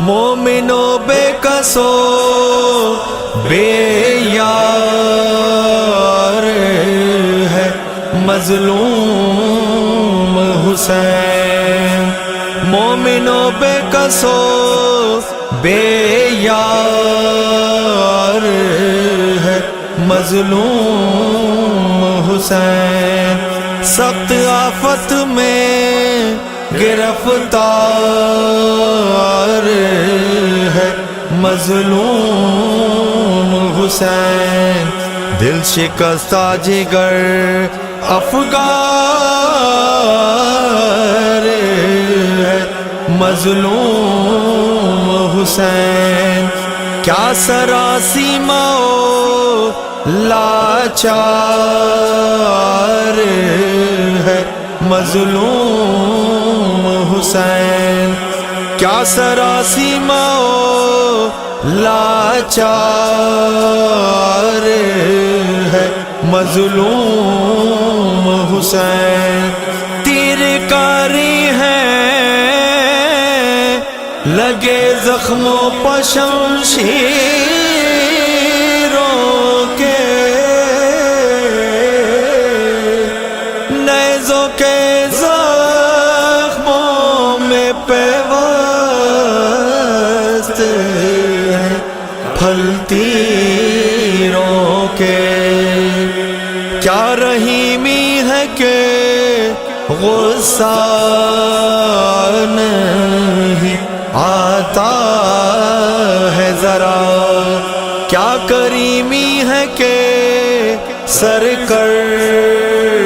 مومنو بے کسو بے یار ہے مظلوم حسین، مومنو بے کسو بے یار ہے مظلوم حسین، سخت آفت میں گرفتار ہے مظلوم حسین، دل شکستہ جگر افگار ہے مظلوم حسین، کیا سراسیمہ لاچار ہے مظلوم حسین، کیا سراسیمہ لاچار ہے مظلوم حسین، تیر کاری ہے لگے زخموں پر شمشیروں کے، نیزوں کے زخموں میں پیوست ہے پھل تیروں کے، کیا رحیمی ہے کہ غصہ نہیں آتا ہے ذرا، کیا کریمی ہے کہ سر کرتے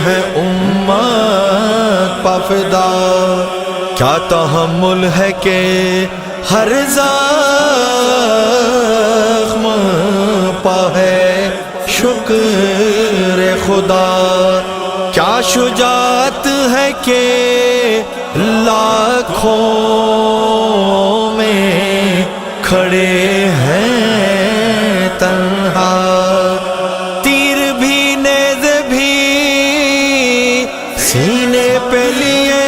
ہیں امت پہ فدا، کیا تحمل ہے کہ ہر زخم پہ ہے شکر خدا، کیا شجاعت ہے کہ لاکھوں میں کھڑے ہیں تنہا، تیر بھی نیز بھی سینے پہ لیے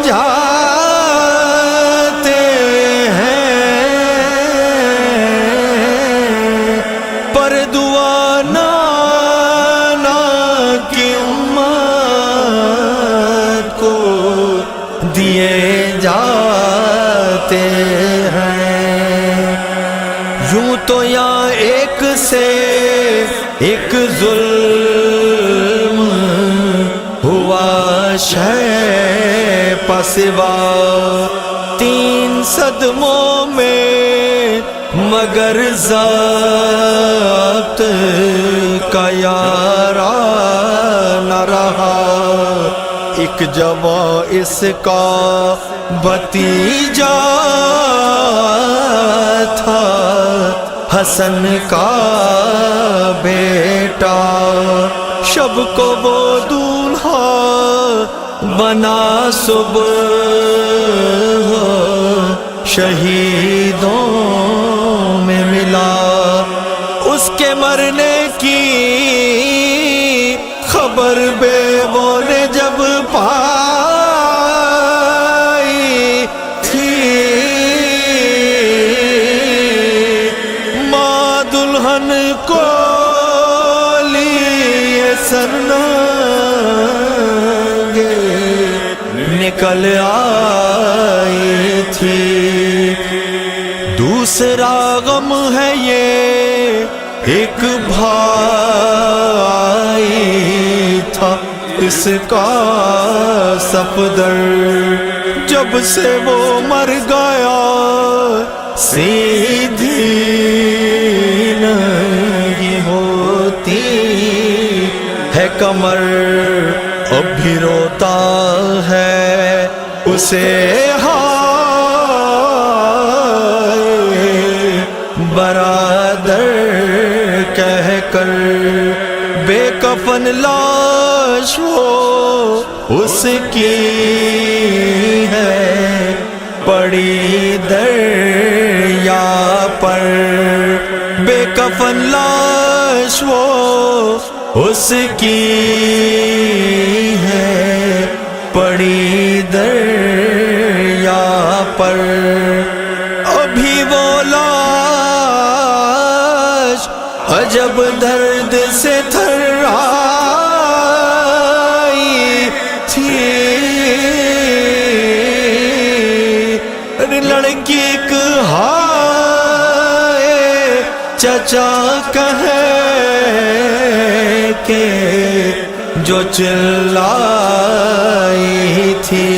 جاتے ہیں، پر دعا نانا کی امت کو دیے جاتے ہیں، یوں تو یہاں ایک سے ایک ظلم ہوا شے پسوا، تین صدموں میں مگر ضبط کا یارا نہ رہا، ایک جوان اس کا بھتیجا تھا حسن کا بیٹا، شب کو وہ دولہا بنا صبح شہیدوں میں ملا، اس کے مرنے کی خبر بیووں نے جب پائی تھی، ماں دلہن کو لیے سرنگے نکل آئی تھی، دوسرا غم ہے یہ ایک بھائی تھا اس کا صفدر، جب سے وہ مر گیا سیدھی نہیں ہوتی ہے کمر، اب بھی روتا ہے اسے برادر کہہ کر، بے کفن لاش وہ اس کی ہے پڑی دریا پر، بے کفن لاش وہ اس کی ہے بڑی دریا پر ابھی وہ لاش عجب درد سے تھرائی تھی، لڑکی ہائے چچا کہے کہ جو چلائی تھی۔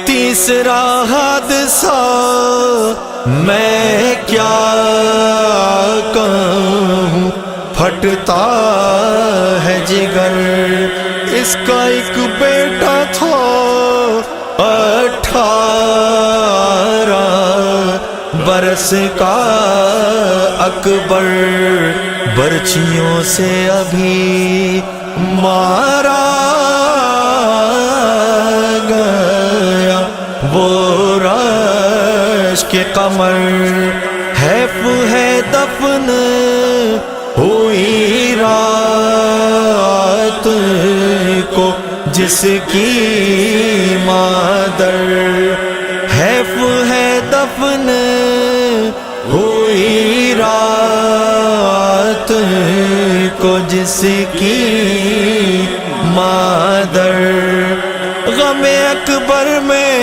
تیسرا حادثہ میں کیا کہوں، پھٹتا ہے جگر، اس کا ایک بیٹا تھا 18 برس کا اکبر، برچھیوں سے ابھی مارا گیا وہ رش کے قمر، حیف ہے دفن ہوئی رات کو جس کی مادر، حیف ہے دفن ہوئی رات کو جس کی مادر۔ غم اکبر میں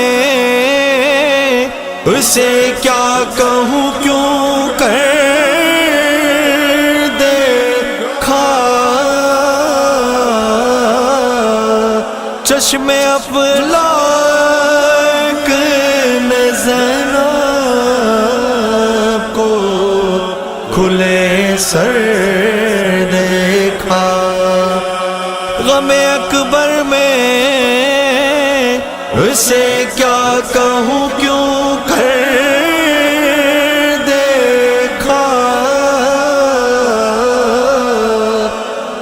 اسے کیا کہوں، کیوں کر دیکھا چشم افلاک نے زینب کو کھلے سر دیکھا۔ غم اکبر میں اسے کیا کہوں، کیوں کر دیکھا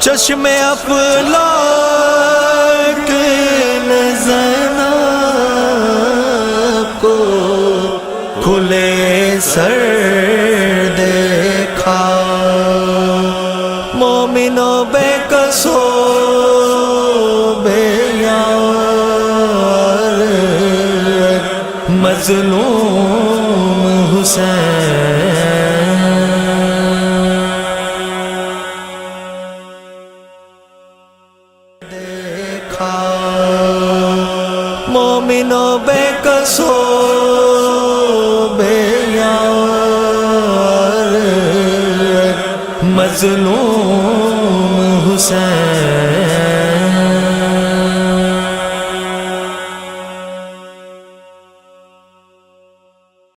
چشم افلاک نے زینب کو کھلے سر دیکھا۔ مومنوں بے کسو بے یار مظلوم حسین، دیکھا مومنوں بے کسو بے یار مظلوم حسین۔